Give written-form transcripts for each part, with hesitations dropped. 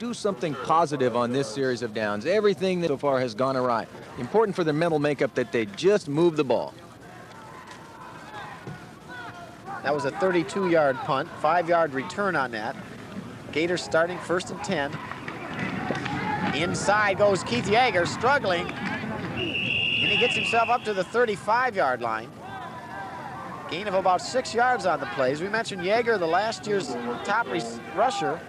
do something positive on this series of downs. Everything that so far has gone awry. Important for their mental makeup that they just move the ball. That was a 32-yard punt, 5-yard return on that. Gators starting 1st and 10. Inside goes Keith Yeager, struggling. And he gets himself up to the 35-yard line. Gain of about 6 yards on the plays. We mentioned Yeager, the last year's top rusher.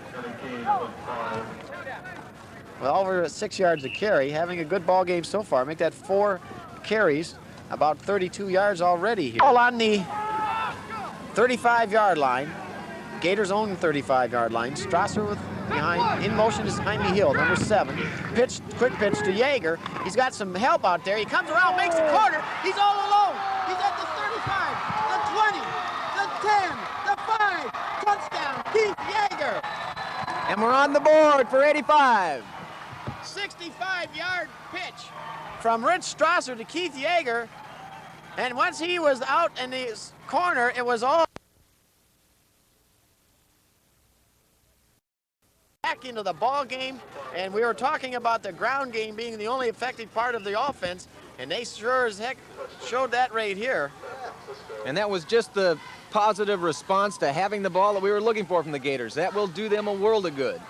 Well, over 6 yards a carry, having a good ball game so far. Make that 4 carries, about 32 yards already here. All on the 35-yard line. Gators own the 35-yard line. Strasser with behind, in motion is Jaime Hill, number 7. Pitch, quick pitch to Yeager. He's got some help out there. He comes around, makes a corner. He's all alone. He's at the 35, the 20, the 10, the 5. Touchdown, Keith Yeager. And we're on the board for 85. 65-yard pitch from Rich Strasser to Keith Yeager. And once he was out in the corner, it was all back into the ball game. And we were talking about the ground game being the only effective part of the offense, and they sure as heck showed that right here. And that was just the positive response to having the ball that we were looking for from the Gators. That will do them a world of good.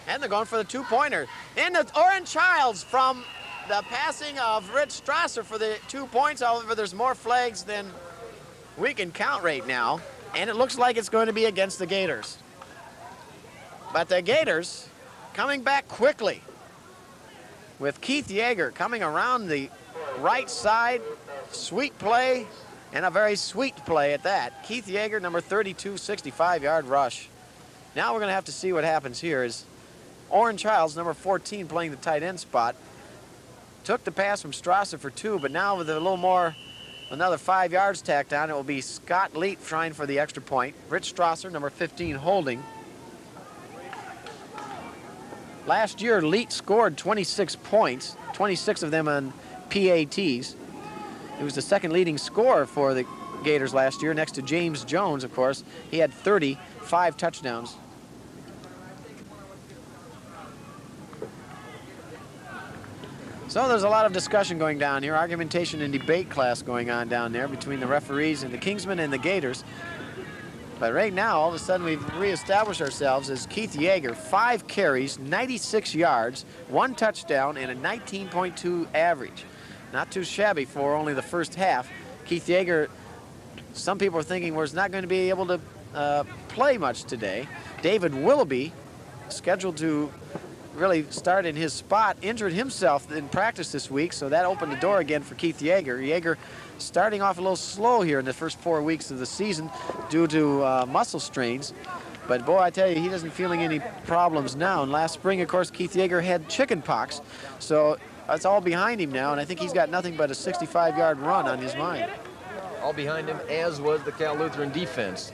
And they're going for the 2-pointer. And the Oren Childs from the passing of Rich Strasser for the 2 points. However, there's more flags than we can count right now. And it looks like it's going to be against the Gators. But the Gators coming back quickly with Keith Yeager coming around the right side. Sweet play, and a very sweet play at that. Keith Yeager, number 32, 65-yard rush. Now we're going to have to see what happens here. Is Oren Childs, number 14, playing the tight end spot. Took the pass from Strasser for 2, but now with a little more, another 5 yards tacked on, it will be Scott Leet trying for the extra point. Rich Strasser, number 15, holding. Last year, Leet scored 26 points, 26 of them on PATs. He was the second leading scorer for the Gators last year, next to James Jones, of course. He had 35 touchdowns. So there's a lot of discussion going down here, argumentation and debate class going on down there between the referees and the Kingsmen and the Gators. But right now, all of a sudden, we've reestablished ourselves as Keith Yeager, 5 carries, 96 yards, 1 touchdown, and a 19.2 average. Not too shabby for only the first half. Keith Yeager, some people are thinking was not going to be able to play much today. David Willoughby, scheduled to really start in his spot, injured himself in practice this week, so that opened the door again for Keith Yeager. Yeager starting off a little slow here in the first 4 weeks of the season due to muscle strains. But boy, I tell you, he doesn't feeling any problems now. And last spring, of course, Keith Yeager had chicken pox, so it's all behind him now, and I think he's got nothing but a 65-yard run on his mind. All behind him, as was the Cal Lutheran defense.